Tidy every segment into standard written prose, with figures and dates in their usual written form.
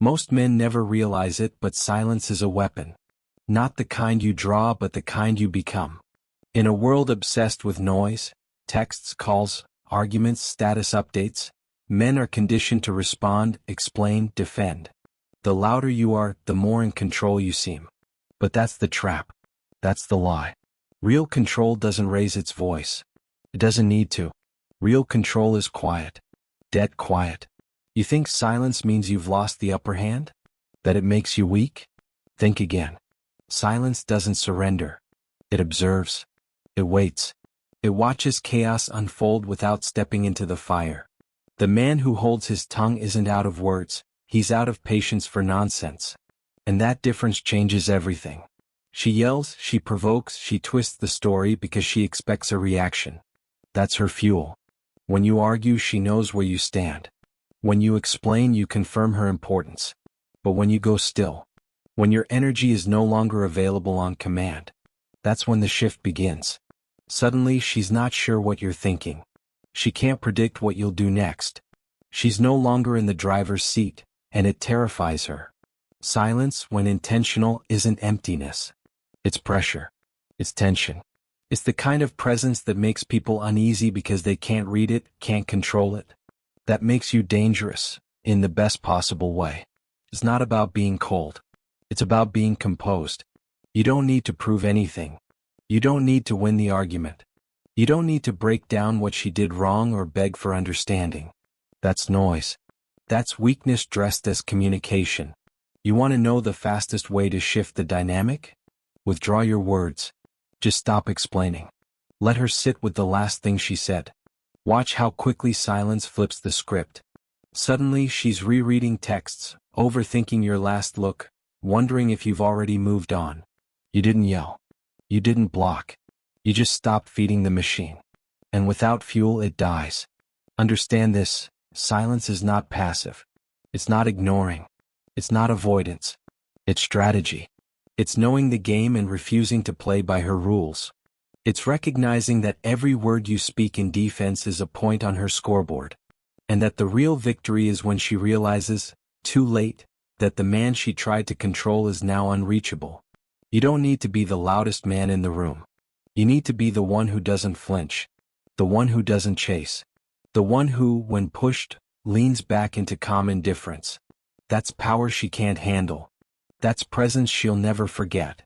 Most men never realize it, but silence is a weapon. Not the kind you draw, but the kind you become. In a world obsessed with noise, texts, calls, arguments, status updates, men are conditioned to respond, explain, defend. The louder you are, the more in control you seem. But that's the trap. That's the lie. Real control doesn't raise its voice. It doesn't need to. Real control is quiet. Dead quiet. You think silence means you've lost the upper hand? That it makes you weak? Think again. Silence doesn't surrender. It observes. It waits. It watches chaos unfold without stepping into the fire. The man who holds his tongue isn't out of words, he's out of patience for nonsense. And that difference changes everything. She yells, she provokes, she twists the story because she expects a reaction. That's her fuel. When you argue, she knows where you stand. When you explain, you confirm her importance. But when you go still, when your energy is no longer available on command, that's when the shift begins. Suddenly, she's not sure what you're thinking. She can't predict what you'll do next. She's no longer in the driver's seat, and it terrifies her. Silence, when intentional, isn't emptiness. It's pressure. It's tension. It's the kind of presence that makes people uneasy because they can't read it, can't control it. That makes you dangerous, in the best possible way. It's not about being cold. It's about being composed. You don't need to prove anything. You don't need to win the argument. You don't need to break down what she did wrong or beg for understanding. That's noise. That's weakness dressed as communication. You want to know the fastest way to shift the dynamic? Withdraw your words. Just stop explaining. Let her sit with the last thing she said. Watch how quickly silence flips the script. Suddenly she's rereading texts, overthinking your last look, wondering if you've already moved on. You didn't yell. You didn't block. You just stopped feeding the machine. And without fuel, it dies. Understand this, silence is not passive. It's not ignoring. It's not avoidance. It's strategy. It's knowing the game and refusing to play by her rules. It's recognizing that every word you speak in defense is a point on her scoreboard. And that the real victory is when she realizes, too late, that the man she tried to control is now unreachable. You don't need to be the loudest man in the room. You need to be the one who doesn't flinch. The one who doesn't chase. The one who, when pushed, leans back into calm indifference. That's power she can't handle. That's presence she'll never forget.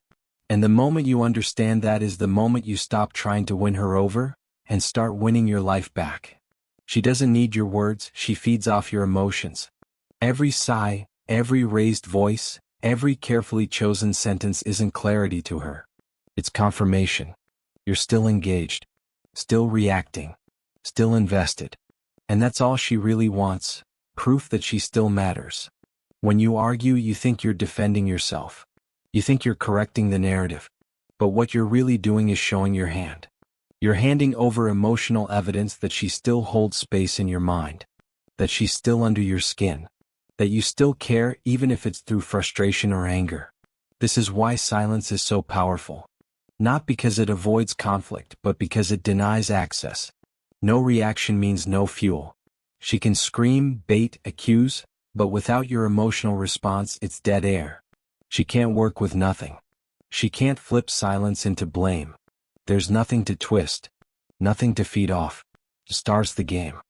And the moment you understand that is the moment you stop trying to win her over, and start winning your life back. She doesn't need your words, she feeds off your emotions. Every sigh, every raised voice, every carefully chosen sentence isn't clarity to her. It's confirmation. You're still engaged, still reacting, still invested. And that's all she really wants, proof that she still matters. When you argue, you think you're defending yourself. You think you're correcting the narrative. But what you're really doing is showing your hand. You're handing over emotional evidence that she still holds space in your mind. That she's still under your skin. That you still care even if it's through frustration or anger. This is why silence is so powerful. Not because it avoids conflict, but because it denies access. No reaction means no fuel. She can scream, bait, accuse, but without your emotional response, it's dead air. She can't work with nothing. She can't flip silence into blame. There's nothing to twist. Nothing to feed off. Starts the game.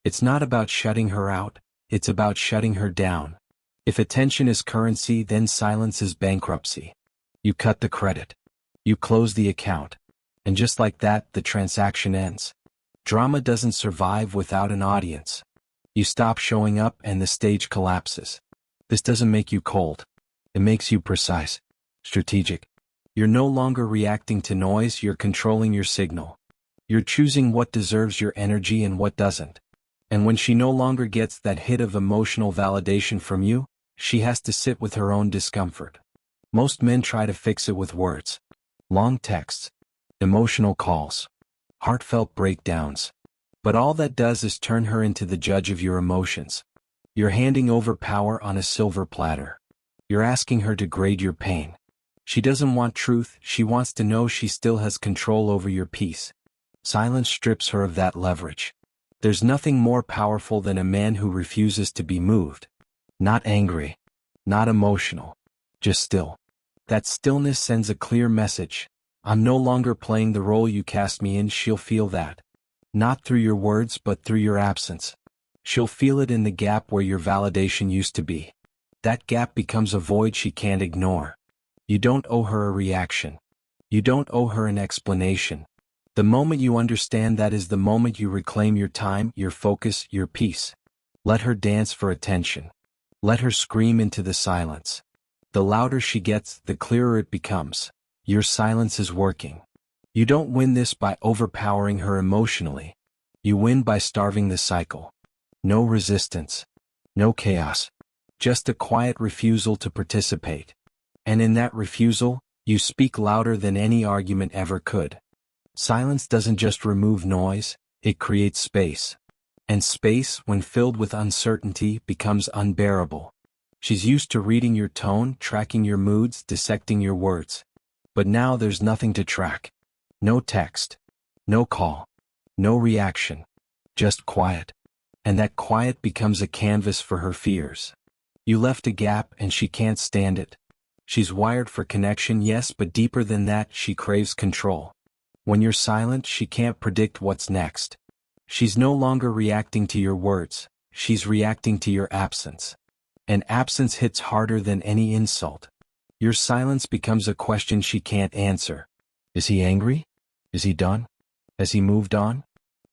It's not about shutting her out, it's about shutting her down. If attention is currency, then silence is bankruptcy. You cut the credit. You close the account. And just like that, the transaction ends. Drama doesn't survive without an audience. You stop showing up and the stage collapses. This doesn't make you cold. It makes you precise, strategic. You're no longer reacting to noise, you're controlling your signal. You're choosing what deserves your energy and what doesn't. And when she no longer gets that hit of emotional validation from you, she has to sit with her own discomfort. Most men try to fix it with words. Long texts. Emotional calls. Heartfelt breakdowns. But all that does is turn her into the judge of your emotions. You're handing over power on a silver platter. You're asking her to grade your pain. She doesn't want truth, she wants to know she still has control over your peace. Silence strips her of that leverage. There's nothing more powerful than a man who refuses to be moved. Not angry. Not emotional. Just still. That stillness sends a clear message. I'm no longer playing the role you cast me in. She'll feel that. Not through your words but through your absence. She'll feel it in the gap where your validation used to be. That gap becomes a void she can't ignore. You don't owe her a reaction. You don't owe her an explanation. The moment you understand that is the moment you reclaim your time, your focus, your peace. Let her dance for attention. Let her scream into the silence. The louder she gets, the clearer it becomes. Your silence is working. You don't win this by overpowering her emotionally. You win by starving the cycle. No resistance. No chaos. Just a quiet refusal to participate. And in that refusal, you speak louder than any argument ever could. Silence doesn't just remove noise, it creates space. And space, when filled with uncertainty, becomes unbearable. She's used to reading your tone, tracking your moods, dissecting your words. But now there's nothing to track. No text. No call. No reaction. Just quiet. And that quiet becomes a canvas for her fears. You left a gap and she can't stand it. She's wired for connection, yes, but deeper than that, she craves control. When you're silent, she can't predict what's next. She's no longer reacting to your words, she's reacting to your absence. And absence hits harder than any insult. Your silence becomes a question she can't answer. Is he angry? Is he done? Has he moved on?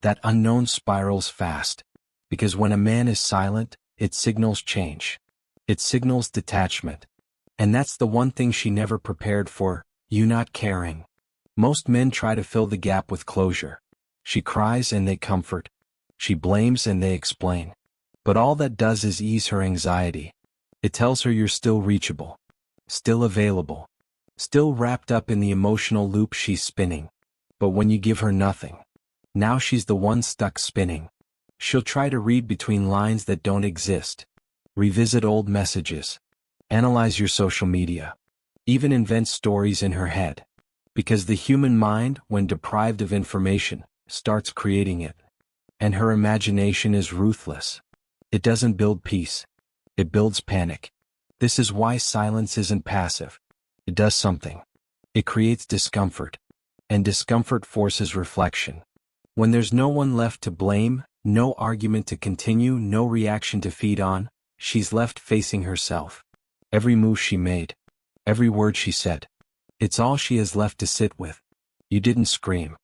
That unknown spirals fast. Because when a man is silent, it signals change. It signals detachment. And that's the one thing she never prepared for, you not caring. Most men try to fill the gap with closure. She cries and they comfort. She blames and they explain. But all that does is ease her anxiety. It tells her you're still reachable. Still available. Still wrapped up in the emotional loop she's spinning. But when you give her nothing, now she's the one stuck spinning. She'll try to read between lines that don't exist. Revisit old messages. Analyze your social media. Even invent stories in her head. Because the human mind, when deprived of information, starts creating it. And her imagination is ruthless. It doesn't build peace. It builds panic. This is why silence isn't passive. It does something. It creates discomfort. And discomfort forces reflection. When there's no one left to blame, no argument to continue, no reaction to feed on, she's left facing herself. Every move she made. Every word she said. It's all she has left to sit with. You didn't scream.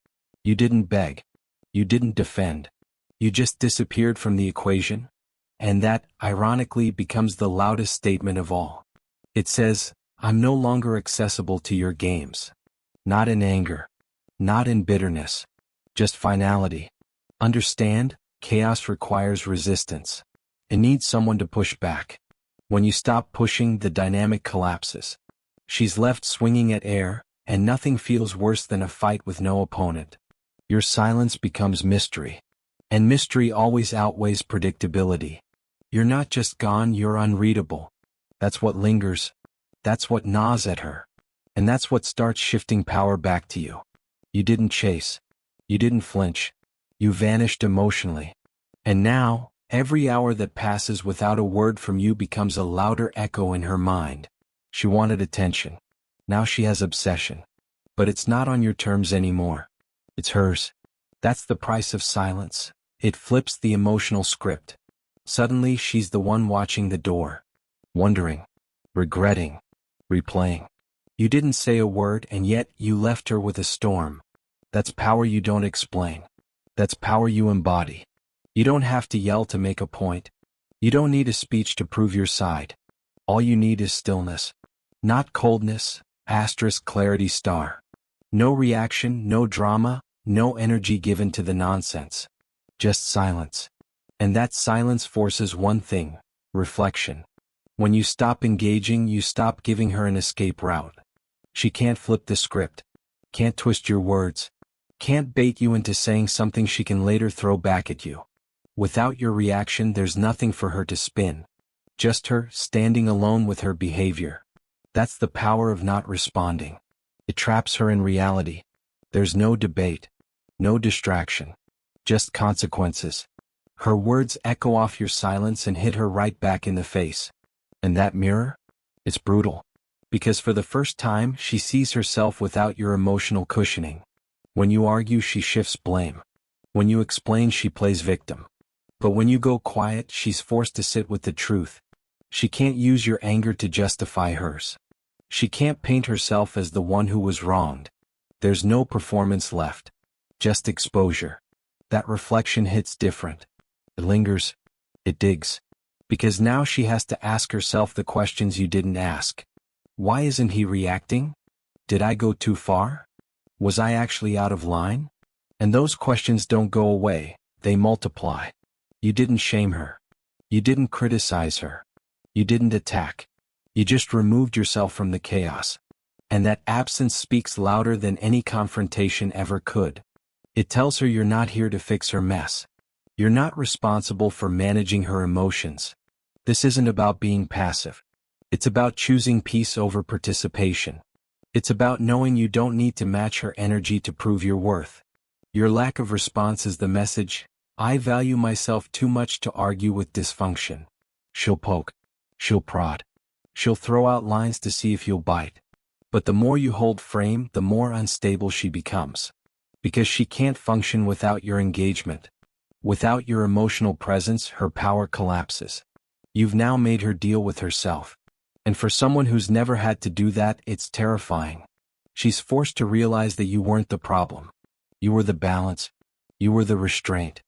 You didn't beg. You didn't defend. You just disappeared from the equation. And that, ironically, becomes the loudest statement of all. It says, I'm no longer accessible to your games. Not in anger. Not in bitterness. Just finality. Understand, chaos requires resistance. It needs someone to push back. When you stop pushing, the dynamic collapses. She's left swinging at air, and nothing feels worse than a fight with no opponent. Your silence becomes mystery. And mystery always outweighs predictability. You're not just gone, you're unreadable. That's what lingers. That's what gnaws at her. And that's what starts shifting power back to you. You didn't chase. You didn't flinch. You vanished emotionally. And now, every hour that passes without a word from you becomes a louder echo in her mind. She wanted attention. Now she has obsession. But it's not on your terms anymore. It's hers. That's the price of silence. It flips the emotional script. Suddenly she's the one watching the door. Wondering. Regretting. Replaying. You didn't say a word and yet you left her with a storm. That's power you don't explain. That's power you embody. You don't have to yell to make a point. You don't need a speech to prove your side. All you need is stillness. Not coldness, asterisk clarity star. No reaction, no drama, no energy given to the nonsense. Just silence. And that silence forces one thing, reflection. When you stop engaging, you stop giving her an escape route. She can't flip the script. Can't twist your words. Can't bait you into saying something she can later throw back at you. Without your reaction, there's nothing for her to spin. Just her, standing alone with her behavior. That's the power of not responding. It traps her in reality. There's no debate. No distraction. Just consequences. Her words echo off your silence and hit her right back in the face. And that mirror? It's brutal. Because for the first time, she sees herself without your emotional cushioning. When you argue, she shifts blame. When you explain, she plays victim. But when you go quiet, she's forced to sit with the truth. She can't use your anger to justify hers. She can't paint herself as the one who was wronged. There's no performance left. Just exposure. That reflection hits different. It lingers. It digs. Because now she has to ask herself the questions you didn't ask. Why isn't he reacting? Did I go too far? Was I actually out of line? And those questions don't go away, they multiply. You didn't shame her. You didn't criticize her. You didn't attack. You just removed yourself from the chaos. And that absence speaks louder than any confrontation ever could. It tells her you're not here to fix her mess. You're not responsible for managing her emotions. This isn't about being passive. It's about choosing peace over participation. It's about knowing you don't need to match her energy to prove your worth. Your lack of response is the message. I value myself too much to argue with dysfunction. She'll poke. She'll prod. She'll throw out lines to see if you'll bite. But the more you hold frame, the more unstable she becomes. Because she can't function without your engagement. Without your emotional presence, her power collapses. You've now made her deal with herself. And for someone who's never had to do that, it's terrifying. She's forced to realize that you weren't the problem. You were the balance. You were the restraint.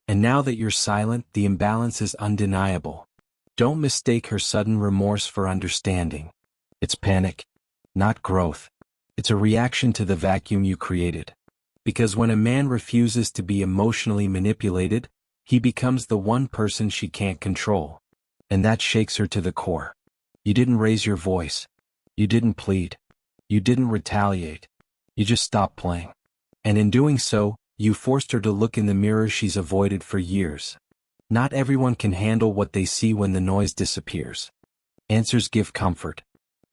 And now that you're silent, the imbalance is undeniable. Don't mistake her sudden remorse for understanding. It's panic, not growth. It's a reaction to the vacuum you created. Because when a man refuses to be emotionally manipulated, he becomes the one person she can't control. And that shakes her to the core. You didn't raise your voice. You didn't plead. You didn't retaliate. You just stopped playing. And in doing so, you forced her to look in the mirror she's avoided for years. Not everyone can handle what they see when the noise disappears. Answers give comfort.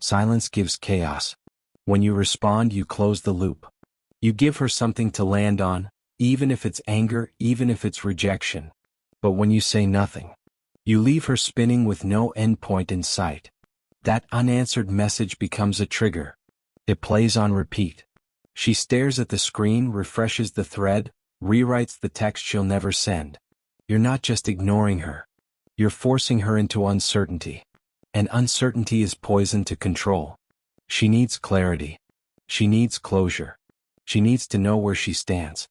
Silence gives chaos. When you respond, you close the loop. You give her something to land on, even if it's anger, even if it's rejection. But when you say nothing, you leave her spinning with no endpoint in sight. That unanswered message becomes a trigger. It plays on repeat. She stares at the screen, refreshes the thread, rewrites the text she'll never send. You're not just ignoring her. You're forcing her into uncertainty. And uncertainty is poison to control. She needs clarity. She needs closure. She needs to know where she stands.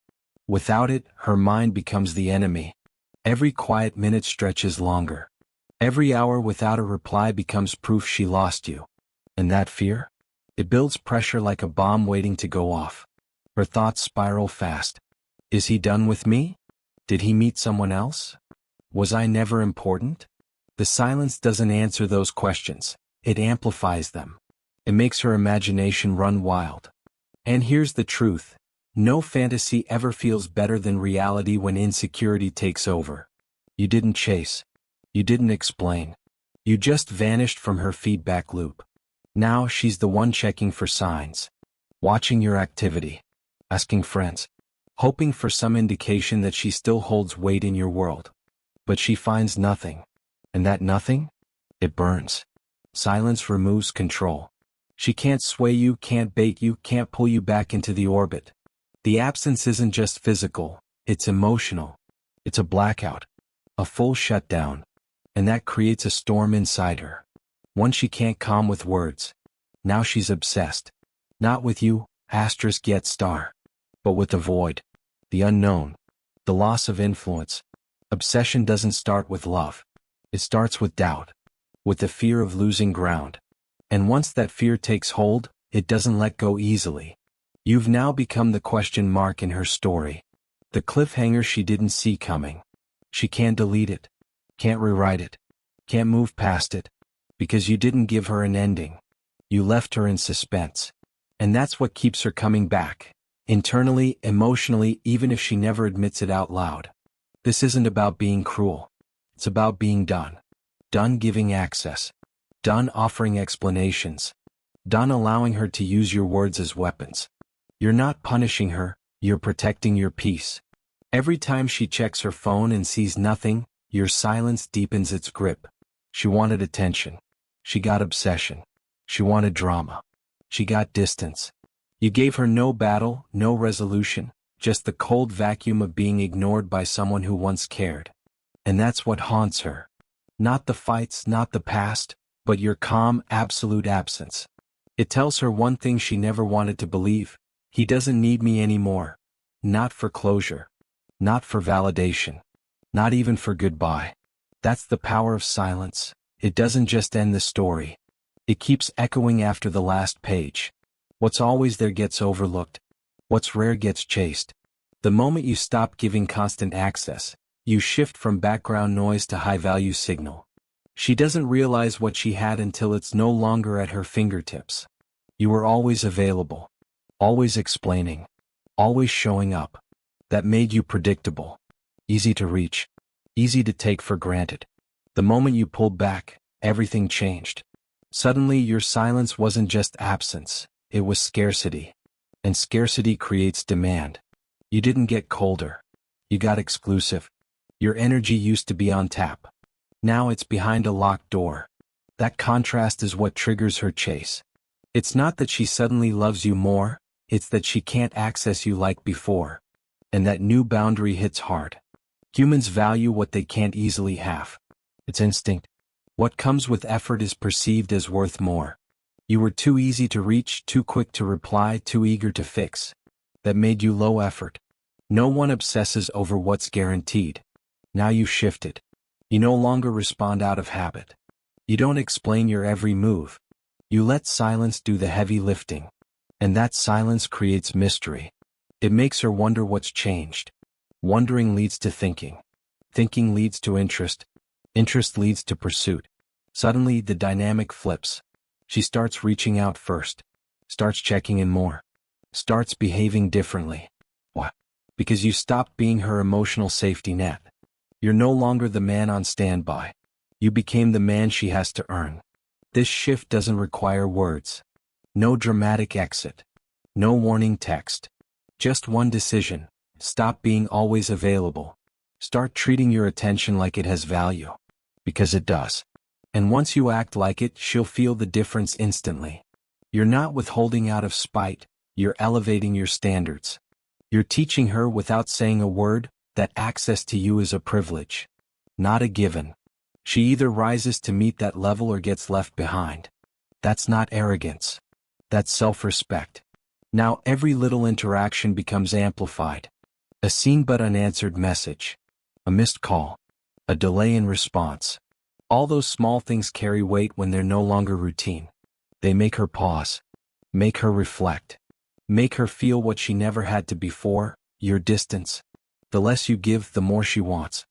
Without it, her mind becomes the enemy. Every quiet minute stretches longer. Every hour without a reply becomes proof she lost you. And that fear? It builds pressure like a bomb waiting to go off. Her thoughts spiral fast. Is he done with me? Did he meet someone else? Was I never important? The silence doesn't answer those questions. It amplifies them. It makes her imagination run wild. And here's the truth. No fantasy ever feels better than reality when insecurity takes over. You didn't chase. You didn't explain. You just vanished from her feedback loop. Now she's the one checking for signs. Watching your activity. Asking friends. Hoping for some indication that she still holds weight in your world. But she finds nothing. And that nothing? It burns. Silence removes control. She can't sway you, can't bait you, can't pull you back into the orbit. The absence isn't just physical, it's emotional. It's a blackout. A full shutdown. And that creates a storm inside her. One she can't calm with words. Now she's obsessed. Not with you, asterisk yet star. But with the void. The unknown. The loss of influence. Obsession doesn't start with love. It starts with doubt. With the fear of losing ground. And once that fear takes hold, it doesn't let go easily. You've now become the question mark in her story. The cliffhanger she didn't see coming. She can't delete it. Can't rewrite it. Can't move past it. Because you didn't give her an ending. You left her in suspense. And that's what keeps her coming back. Internally, emotionally, even if she never admits it out loud. This isn't about being cruel. It's about being done. Done giving access. Done offering explanations. Done allowing her to use your words as weapons. You're not punishing her, you're protecting your peace. Every time she checks her phone and sees nothing, your silence deepens its grip. She wanted attention. She got obsession. She wanted drama. She got distance. You gave her no battle, no resolution, just the cold vacuum of being ignored by someone who once cared. And that's what haunts her. Not the fights, not the past, but your calm, absolute absence. It tells her one thing she never wanted to believe: he doesn't need me anymore. Not for closure. Not for validation. Not even for goodbye. That's the power of silence. It doesn't just end the story. It keeps echoing after the last page. What's always there gets overlooked. What's rare gets chased. The moment you stop giving constant access, you shift from background noise to high-value signal. She doesn't realize what she had until it's no longer at her fingertips. You were always available. Always explaining. Always showing up. That made you predictable. Easy to reach. Easy to take for granted. The moment you pulled back, everything changed. Suddenly your silence wasn't just absence, it was scarcity. And scarcity creates demand. You didn't get colder. You got exclusive. Your energy used to be on tap. Now it's behind a locked door. That contrast is what triggers her chase. It's not that she suddenly loves you more, it's that she can't access you like before. And that new boundary hits hard. Humans value what they can't easily have. It's instinct. What comes with effort is perceived as worth more. You were too easy to reach, too quick to reply, too eager to fix. That made you low effort. No one obsesses over what's guaranteed. Now you've shifted. You no longer respond out of habit. You don't explain your every move. You let silence do the heavy lifting. And that silence creates mystery. It makes her wonder what's changed. Wondering leads to thinking. Thinking leads to interest. Interest leads to pursuit. Suddenly the dynamic flips. She starts reaching out first. Starts checking in more. Starts behaving differently. Why? Because you stopped being her emotional safety net. You're no longer the man on standby. You became the man she has to earn. This shift doesn't require words. No dramatic exit. No warning text. Just one decision. Stop being always available. Start treating your attention like it has value. Because it does. And once you act like it, she'll feel the difference instantly. You're not withholding out of spite, you're elevating your standards. You're teaching her without saying a word that access to you is a privilege. Not a given. She either rises to meet that level or gets left behind. That's not arrogance. That's self-respect. Now every little interaction becomes amplified. A seen but unanswered message. A missed call. A delay in response. All those small things carry weight when they're no longer routine. They make her pause. Make her reflect. Make her feel what she never had to before: your distance. The less you give, the more she wants.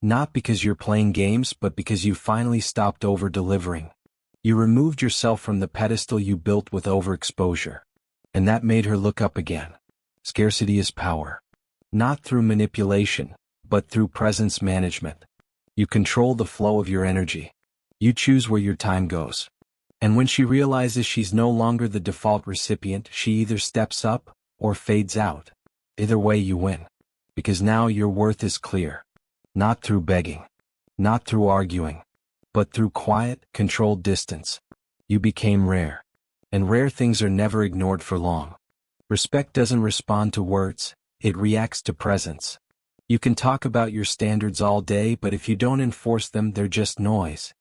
Not because you're playing games, but because you finally stopped over-delivering. You removed yourself from the pedestal you built with overexposure. And that made her look up again. Scarcity is power. Not through manipulation, but through presence management. You control the flow of your energy. You choose where your time goes. And when she realizes she's no longer the default recipient, she either steps up or fades out. Either way you win. Because now your worth is clear. Not through begging. Not through arguing. But through quiet, controlled distance. You became rare. And rare things are never ignored for long. Respect doesn't respond to words, it reacts to presence. You can talk about your standards all day, but if you don't enforce them, they're just noise.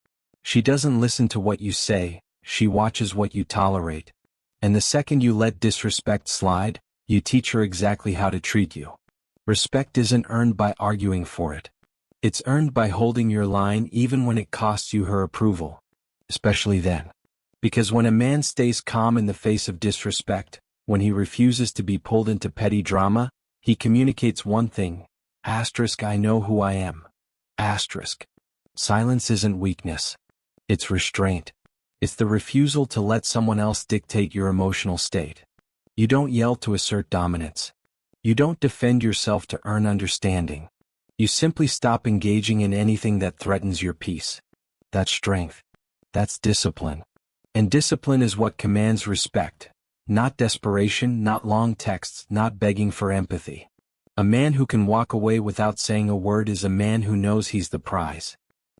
She doesn't listen to what you say, she watches what you tolerate. And the second you let disrespect slide, you teach her exactly how to treat you. Respect isn't earned by arguing for it. It's earned by holding your line even when it costs you her approval. Especially then. Because when a man stays calm in the face of disrespect, when he refuses to be pulled into petty drama, he communicates one thing. I know who I am. Silence isn't weakness. It's restraint. It's the refusal to let someone else dictate your emotional state. You don't yell to assert dominance. You don't defend yourself to earn understanding. You simply stop engaging in anything that threatens your peace. That's strength. That's discipline. And discipline is what commands respect. Not desperation, not long texts, not begging for empathy. A man who can walk away without saying a word is a man who knows he's the prize.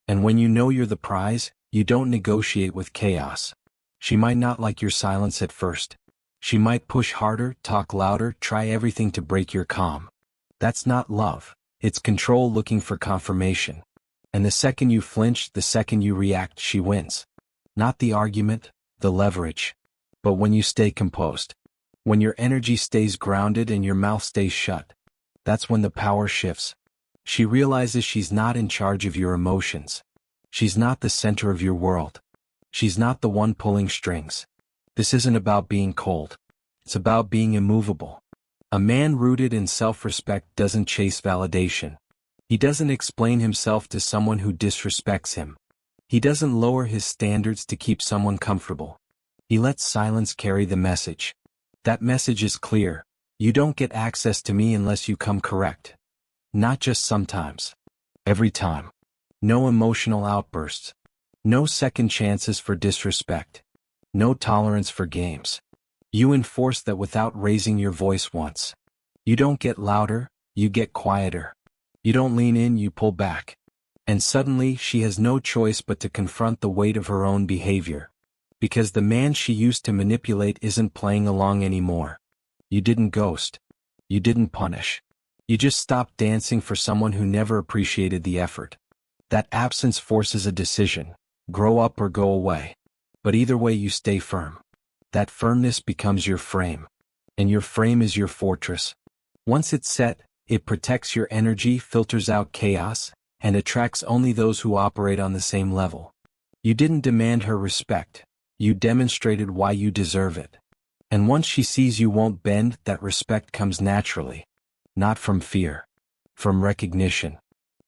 And when you know you're the prize, You don't negotiate with chaos. She might not like your silence at first. She might push harder, talk louder, try everything to break your calm. That's not love. It's control looking for confirmation. And the second you flinch, the second you react, she wins. Not the argument, the leverage. But when you stay composed. When your energy stays grounded and your mouth stays shut. That's when the power shifts. She realizes she's not in charge of your emotions. She's not the center of your world. She's not the one pulling strings. This isn't about being cold. It's about being immovable. A man rooted in self-respect doesn't chase validation. He doesn't explain himself to someone who disrespects him. He doesn't lower his standards to keep someone comfortable. He lets silence carry the message. That message is clear. You don't get access to me unless you come correct. Not just sometimes. Every time. No emotional outbursts. No second chances for disrespect. No tolerance for games. You enforce that without raising your voice once. You don't get louder, you get quieter. You don't lean in, you pull back. And suddenly she has no choice but to confront the weight of her own behavior. Because the man she used to manipulate isn't playing along anymore. You didn't ghost. You didn't punish. You just stopped dancing for someone who never appreciated the effort. That absence forces a decision. Grow up or go away. But either way you stay firm. That firmness becomes your frame. And your frame is your fortress. Once it's set, it protects your energy, filters out chaos, and attracts only those who operate on the same level. You didn't demand her respect. You demonstrated why you deserve it. And once she sees you won't bend, that respect comes naturally. Not from fear. From recognition.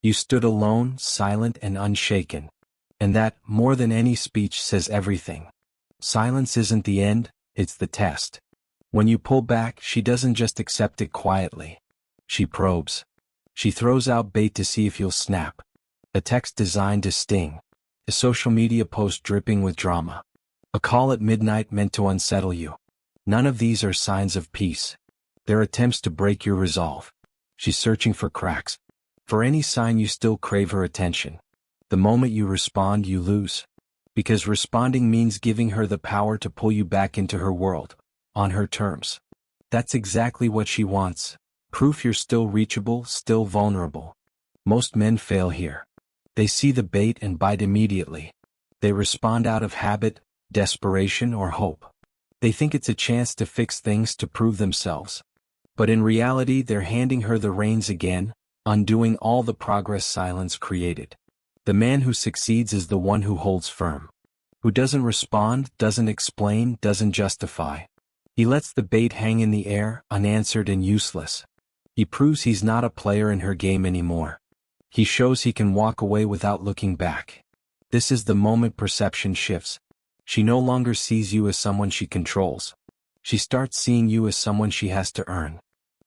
You stood alone, silent and unshaken. And that, more than any speech, says everything. Silence isn't the end, it's the test. When you pull back, she doesn't just accept it quietly. She probes. She throws out bait to see if you'll snap. A text designed to sting. A social media post dripping with drama. A call at midnight meant to unsettle you. None of these are signs of peace. They're attempts to break your resolve. She's searching for cracks. For any sign you still crave her attention. The moment you respond, you lose. Because responding means giving her the power to pull you back into her world. On her terms. That's exactly what she wants. Proof you're still reachable, still vulnerable. Most men fail here. They see the bait and bite immediately. They respond out of habit, desperation, or hope. They think it's a chance to fix things, to prove themselves. But in reality, they're handing her the reins again, undoing all the progress silence created. The man who succeeds is the one who holds firm. Who doesn't respond, doesn't explain, doesn't justify. He lets the bait hang in the air, unanswered and useless. He proves he's not a player in her game anymore. He shows he can walk away without looking back. This is the moment perception shifts. She no longer sees you as someone she controls. She starts seeing you as someone she has to earn.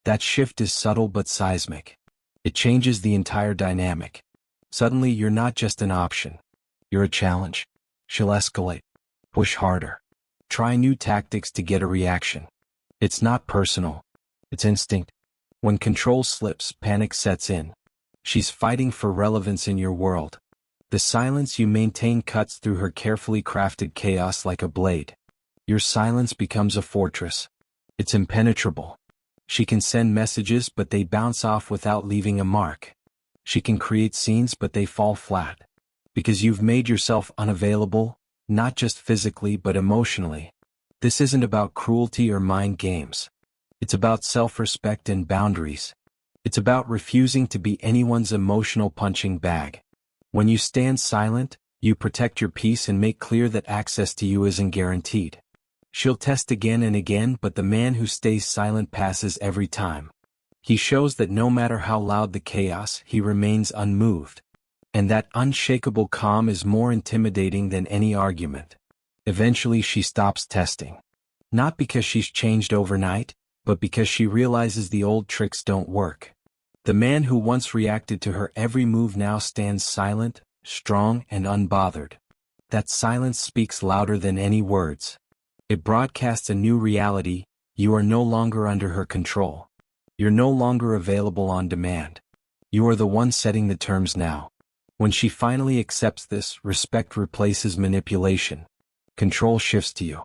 That shift is subtle but seismic. It changes the entire dynamic. Suddenly you're not just an option. You're a challenge. She'll escalate. Push harder. Try new tactics to get a reaction. It's not personal. It's instinct. When control slips, panic sets in. She's fighting for relevance in your world. The silence you maintain cuts through her carefully crafted chaos like a blade. Your silence becomes a fortress. It's impenetrable. She can send messages but they bounce off without leaving a mark. She can create scenes but they fall flat. Because you've made yourself unavailable, not just physically but emotionally. This isn't about cruelty or mind games. It's about self-respect and boundaries. It's about refusing to be anyone's emotional punching bag. When you stand silent, you protect your peace and make clear that access to you isn't guaranteed. She'll test again and again, but the man who stays silent passes every time. He shows that no matter how loud the chaos, he remains unmoved. And that unshakable calm is more intimidating than any argument. Eventually she stops testing. Not because she's changed overnight, but because she realizes the old tricks don't work. The man who once reacted to her every move now stands silent, strong, and unbothered. That silence speaks louder than any words. It broadcasts a new reality. You are no longer under her control. You're no longer available on demand. You are the one setting the terms now. When she finally accepts this, respect replaces manipulation. Control shifts to you.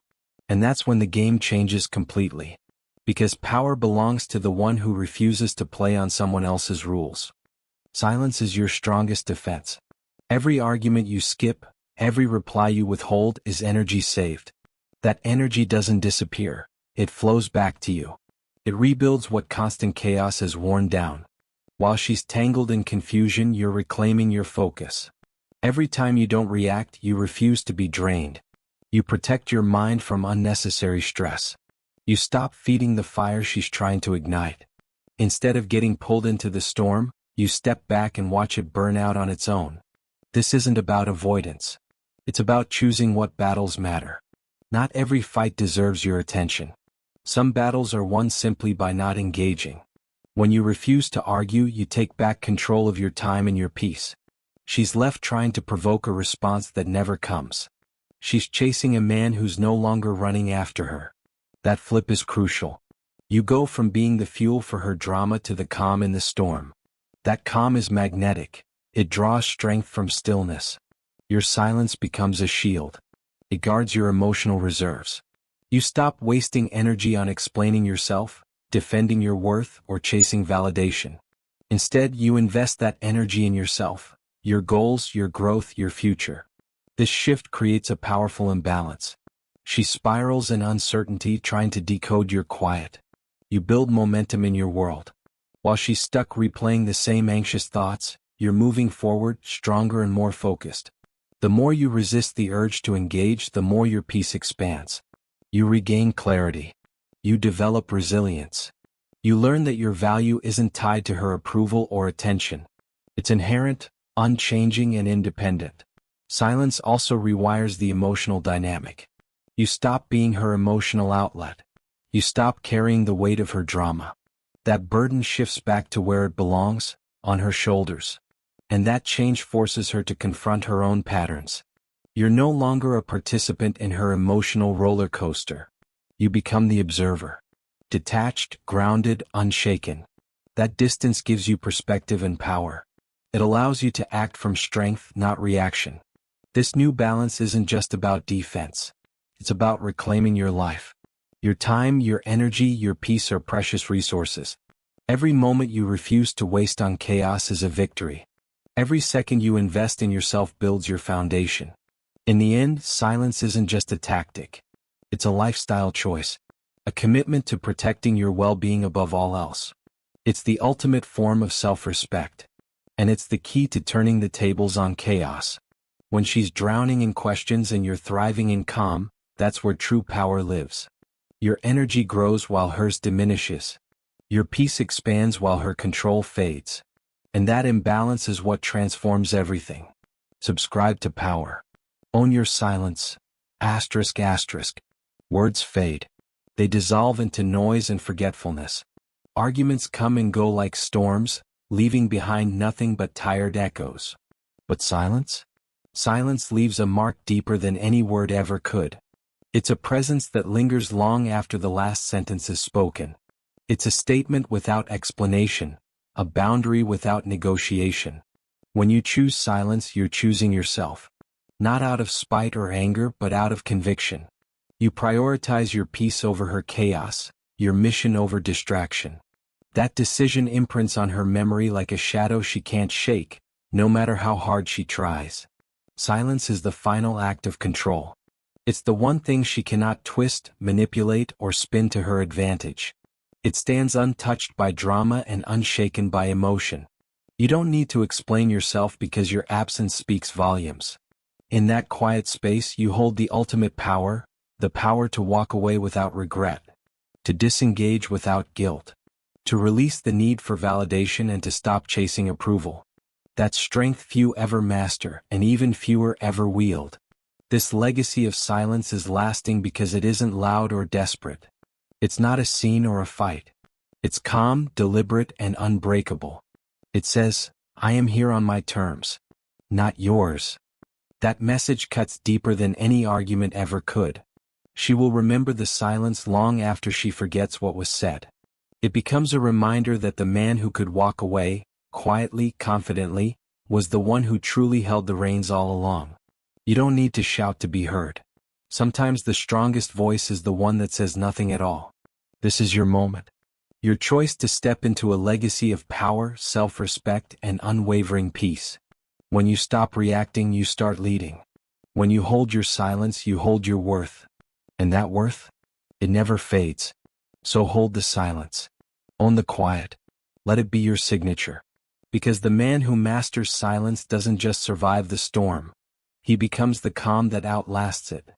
And that's when the game changes completely. Because power belongs to the one who refuses to play on someone else's rules. Silence is your strongest defense. Every argument you skip, every reply you withhold is energy saved. That energy doesn't disappear, it flows back to you. It rebuilds what constant chaos has worn down. While she's tangled in confusion, you're reclaiming your focus. Every time you don't react, you refuse to be drained. You protect your mind from unnecessary stress. You stop feeding the fire she's trying to ignite. Instead of getting pulled into the storm, you step back and watch it burn out on its own. This isn't about avoidance. It's about choosing what battles matter. Not every fight deserves your attention. Some battles are won simply by not engaging. When you refuse to argue, you take back control of your time and your peace. She's left trying to provoke a response that never comes. She's chasing a man who's no longer running after her. That flip is crucial. You go from being the fuel for her drama to the calm in the storm. That calm is magnetic. It draws strength from stillness. Your silence becomes a shield. It guards your emotional reserves. You stop wasting energy on explaining yourself, defending your worth, or chasing validation. Instead, you invest that energy in yourself, your goals, your growth, your future. This shift creates a powerful imbalance. She spirals in uncertainty, trying to decode your quiet. You build momentum in your world. While she's stuck replaying the same anxious thoughts, you're moving forward, stronger and more focused. The more you resist the urge to engage, the more your peace expands. You regain clarity. You develop resilience. You learn that your value isn't tied to her approval or attention. It's inherent, unchanging, and independent. Silence also rewires the emotional dynamic. You stop being her emotional outlet. You stop carrying the weight of her drama. That burden shifts back to where it belongs, on her shoulders. And that change forces her to confront her own patterns. You're no longer a participant in her emotional roller coaster. You become the observer. Detached, grounded, unshaken. That distance gives you perspective and power. It allows you to act from strength, not reaction. This new balance isn't just about defense. It's about reclaiming your life. Your time, your energy, your peace are precious resources. Every moment you refuse to waste on chaos is a victory. Every second you invest in yourself builds your foundation. In the end, silence isn't just a tactic. It's a lifestyle choice. A commitment to protecting your well-being above all else. It's the ultimate form of self-respect. And it's the key to turning the tables on chaos. When she's drowning in questions and you're thriving in calm, that's where true power lives. Your energy grows while hers diminishes. Your peace expands while her control fades. And that imbalance is what transforms everything. Subscribe to power. Own your silence. Asterisk asterisk. Words fade. They dissolve into noise and forgetfulness. Arguments come and go like storms, leaving behind nothing but tired echoes. But silence? Silence leaves a mark deeper than any word ever could. It's a presence that lingers long after the last sentence is spoken. It's a statement without explanation, a boundary without negotiation. When you choose silence, you're choosing yourself. Not out of spite or anger, but out of conviction. You prioritize your peace over her chaos, your mission over distraction. That decision imprints on her memory like a shadow she can't shake, no matter how hard she tries. Silence is the final act of control. It's the one thing she cannot twist, manipulate, or spin to her advantage. It stands untouched by drama and unshaken by emotion. You don't need to explain yourself because your absence speaks volumes. In that quiet space you hold the ultimate power, the power to walk away without regret, to disengage without guilt, to release the need for validation and to stop chasing approval. That strength few ever master and even fewer ever wield. This legacy of silence is lasting because it isn't loud or desperate. It's not a scene or a fight. It's calm, deliberate, and unbreakable. It says, I am here on my terms, not yours. That message cuts deeper than any argument ever could. She will remember the silence long after she forgets what was said. It becomes a reminder that the man who could walk away, quietly, confidently, was the one who truly held the reins all along. You don't need to shout to be heard. Sometimes the strongest voice is the one that says nothing at all. This is your moment. Your choice to step into a legacy of power, self-respect, and unwavering peace. When you stop reacting, you start leading. When you hold your silence, you hold your worth. And that worth? It never fades. So hold the silence. Own the quiet. Let it be your signature. Because the man who masters silence doesn't just survive the storm. He becomes the calm that outlasts it.